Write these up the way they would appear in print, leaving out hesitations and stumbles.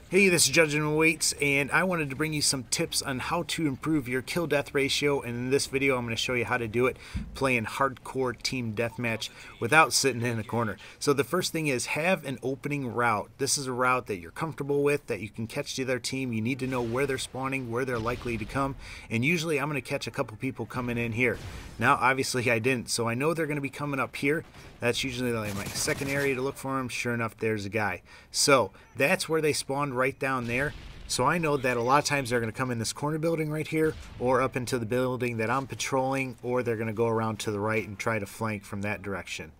Hey, this is Judging Weights, and I wanted to bring you some tips on how to improve your kill-death ratio. And in this video, I'm going to show you how to do it playing hardcore team deathmatch without sitting in a corner. So the first thing is have an opening route. This is a route that you're comfortable with, that you can catch the other team. You need to know where they're spawning, where they're likely to come, and usually I'm going to catch a couple people coming in here. Now, obviously, I didn't, so I know they're going to be coming up here. That's usually like my second area to look for them. Sure enough, there's a guy. So that's where they spawned, right down there. So I know that a lot of times they're going to come in this corner building right here, or up into the building that I'm patrolling, or they're going to go around to the right and try to flank from that direction.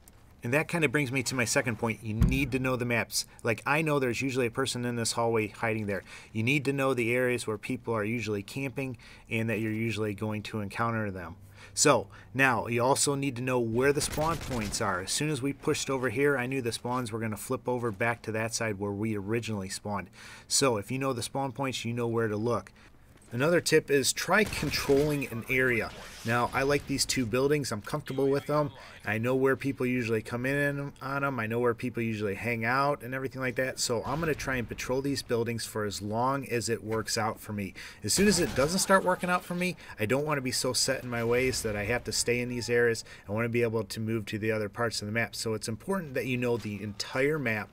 And that kind of brings me to my second point. You need to know the maps. Like, I know there's usually a person in this hallway hiding there. You need to know the areas where people are usually camping and that you're usually going to encounter them. So now you also need to know where the spawn points are. As soon as we pushed over here, I knew the spawns were going to flip over back to that side where we originally spawned. So if you know the spawn points, you know where to look. Another tip is try controlling an area. Now, I like these two buildings. I'm comfortable with them. I know where people usually come in on them. I know where people usually hang out and everything like that. So I'm going to try and patrol these buildings for as long as it works out for me. As soon as it doesn't start working out for me, I don't want to be so set in my ways that I have to stay in these areas. I want to be able to move to the other parts of the map. So it's important that you know the entire map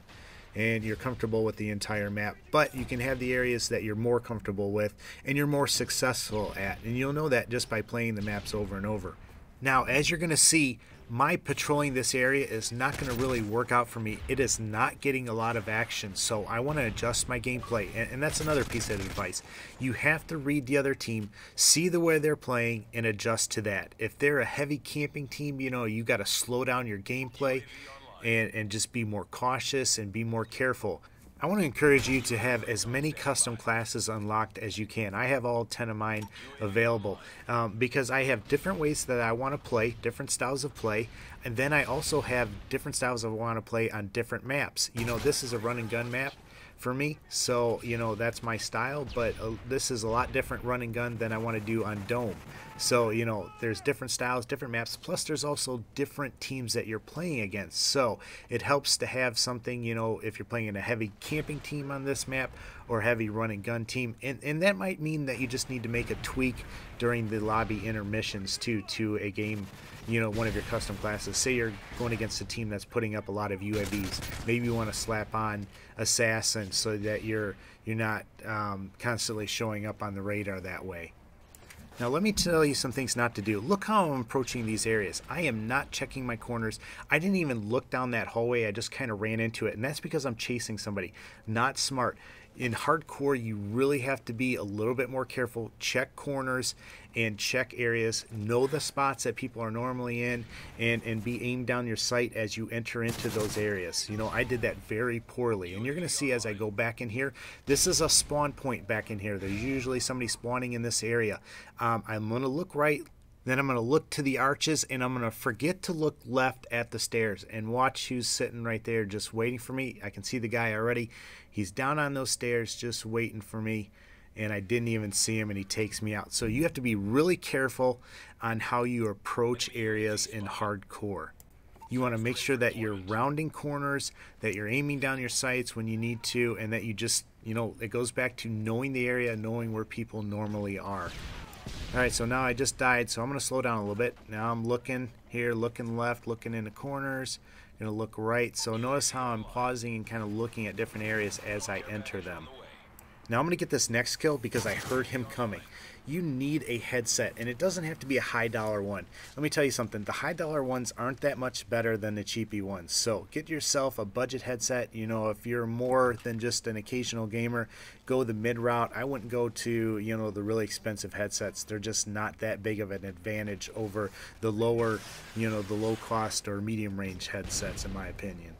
and you're comfortable with the entire map, but you can have the areas that you're more comfortable with and you're more successful at, and you'll know that just by playing the maps over and over. Now, as you're going to see, my patrolling this area is not going to really work out for me. It is not getting a lot of action, so I want to adjust my gameplay, and that's another piece of advice. You have to read the other team, see the way they're playing, and adjust to that. If they're a heavy camping team, you got to slow down your gameplay and just be more cautious and be more careful. I want to encourage you to have as many custom classes unlocked as you can. I have all 10 of mine available because I have different ways that I want to play, different styles of play, and then I also have different styles I want to play on different maps. This is a run and gun map for me, so that's my style, but this is a lot different run and gun than I want to do on Dome. So there's different styles, different maps, plus there's also different teams that you're playing against. So it helps to have something, if you're playing in a heavy camping team on this map or heavy run and gun team, and that might mean that you just need to make a tweak during the lobby intermissions to a game, one of your custom classes. Say you're going against a team that's putting up a lot of UAVs. Maybe you want to slap on assassin so that you're not constantly showing up on the radar that way. Now let me tell you some things not to do. Look how I'm approaching these areas. I am not checking my corners. I didn't even look down that hallway. I just kind of ran into it, and that's because I'm chasing somebody. Not smart. In hardcore, you really have to be a little bit more careful. Check corners and check areas. Know the spots that people are normally in, and be aimed down your sight as you enter into those areas. I did that very poorly, and you're going to see as I go back in here, this is a spawn point back in here. There's usually somebody spawning in this area. I'm going to look right, then I'm going to look to the arches, and I'm going to forget to look left at the stairs and watch who's sitting right there just waiting for me. I can see the guy already. He's down on those stairs just waiting for me, and I didn't even see him, and he takes me out. So you have to be really careful on how you approach areas in hardcore. You want to make sure that you're rounding corners, that you're aiming down your sights when you need to, and that you just, it goes back to knowing the area, knowing where people normally are. Alright, so now I just died, so I'm going to slow down a little bit. Now I'm looking here, looking left, looking in the corners. I'm going to look right. So notice how I'm pausing and kind of looking at different areas as I enter them. Now I'm going to get this next kill because I heard him coming. You need a headset, and it doesn't have to be a high dollar one. Let me tell you something, the high dollar ones aren't that much better than the cheapy ones. So get yourself a budget headset. If you're more than just an occasional gamer, go the mid route. I wouldn't go to the really expensive headsets. They're just not that big of an advantage over the lower, the low cost or medium range headsets, in my opinion.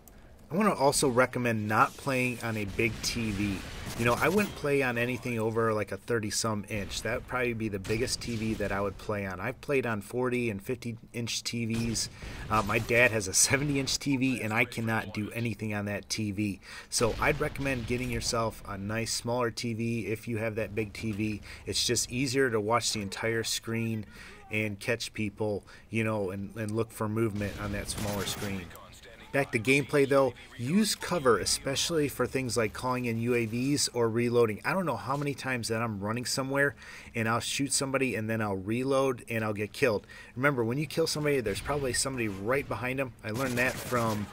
I want to also recommend not playing on a big TV. I wouldn't play on anything over like a 30-some inch. That would probably be the biggest TV that I would play on. I've played on 40 and 50-inch TVs. My dad has a 70-inch TV, and I cannot do anything on that TV. So I'd recommend getting yourself a nice smaller TV if you have that big TV. It's just easier to watch the entire screen and catch people, and look for movement on that smaller screen. Back to gameplay though, use cover, especially for things like calling in UAVs or reloading. I don't know how many times that I'm running somewhere and I'll shoot somebody and then I'll reload and I'll get killed. Remember, when you kill somebody, there's probably somebody right behind them. I learned that from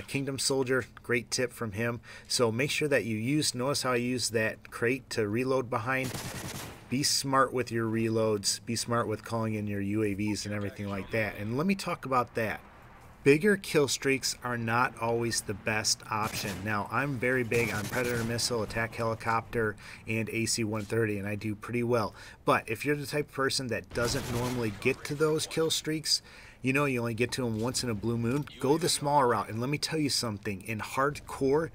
Kingdom Soldier, great tip from him. So make sure that you notice how I use that crate to reload behind. Be smart with your reloads, be smart with calling in your UAVs and everything like that. And let me talk about that. Bigger kill streaks are not always the best option. Now, I'm very big on Predator Missile, Attack Helicopter, and AC-130, and I do pretty well. But if you're the type of person that doesn't normally get to those kill streaks, you know you only get to them once in a blue moon, go the smaller route. And let me tell you something, in hardcore,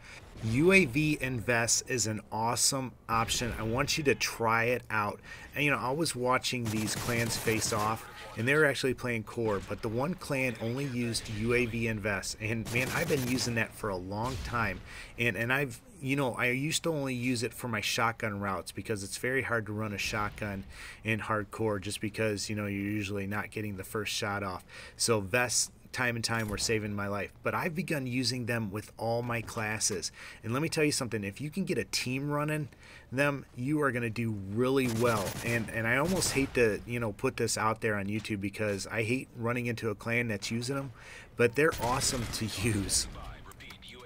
UAV and vests is an awesome option. I want you to try it out. And you know, I was watching these clans face off, and they were actually playing core, but the one clan only used UAV and vests, and man, I've been using that for a long time. And I've, you know, I used to only use it for my shotgun routes because it's very hard to run a shotgun in hardcore just because, you know, you're usually not getting the first shot off. So vests, time and time, were saving my life. But I've begun using them with all my classes, and let me tell you something, if you can get a team running them, you are going to do really well. And I almost hate to, you know, put this out there on YouTube because I hate running into a clan that's using them, but they're awesome to use.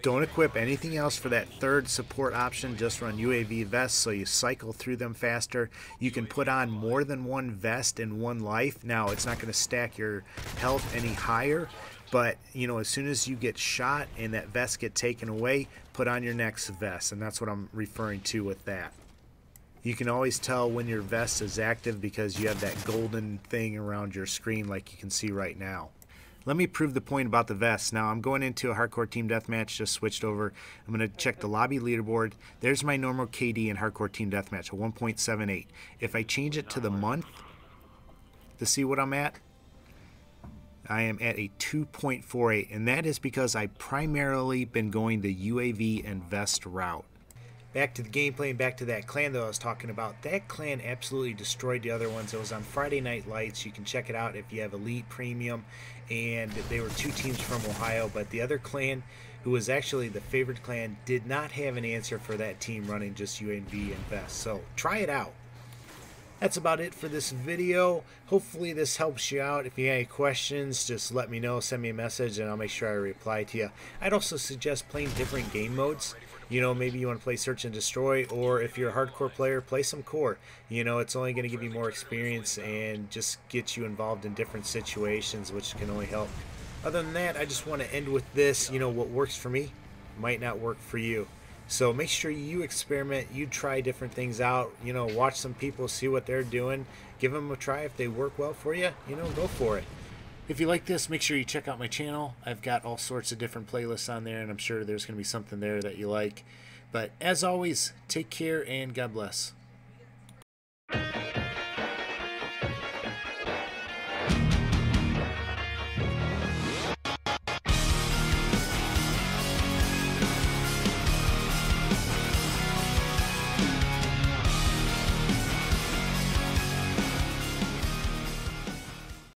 Don't equip anything else for that third support option, just run UAV vests so you cycle through them faster. You can put on more than one vest in one life. Now, it's not going to stack your health any higher, but you know, as soon as you get shot and that vest get taken away, put on your next vest, and that's what I'm referring to with that. You can always tell when your vest is active because you have that golden thing around your screen like you can see right now. Let me prove the point about the vests. Now I'm going into a hardcore team deathmatch, just switched over. I'm going to check the lobby leaderboard. There's my normal KD in hardcore team deathmatch, a 1.78. If I change it to the month to see what I'm at, I am at a 2.48, and that is because I've primarily been going the UAV and vest route. Back to the gameplay and back to that clan that I was talking about. That clan absolutely destroyed the other ones. It was on Friday Night Lights. You can check it out if you have Elite Premium. And they were two teams from Ohio. But the other clan, who was actually the favorite clan, did not have an answer for that team running just UAV and vest. So try it out. That's about it for this video. Hopefully this helps you out. If you have any questions, just let me know. Send me a message and I'll make sure I reply to you. I'd also suggest playing different game modes. You know, maybe you want to play Search and Destroy, or if you're a hardcore player, play some core. You know, it's only going to give you more experience and just get you involved in different situations, which can only help. Other than that, I just want to end with this. You know, what works for me might not work for you. So make sure you experiment, you try different things out, you know, watch some people, see what they're doing, give them a try. If they work well for you, you know, go for it. If you like this, make sure you check out my channel. I've got all sorts of different playlists on there, and I'm sure there's going to be something there that you like. But as always, take care and God bless.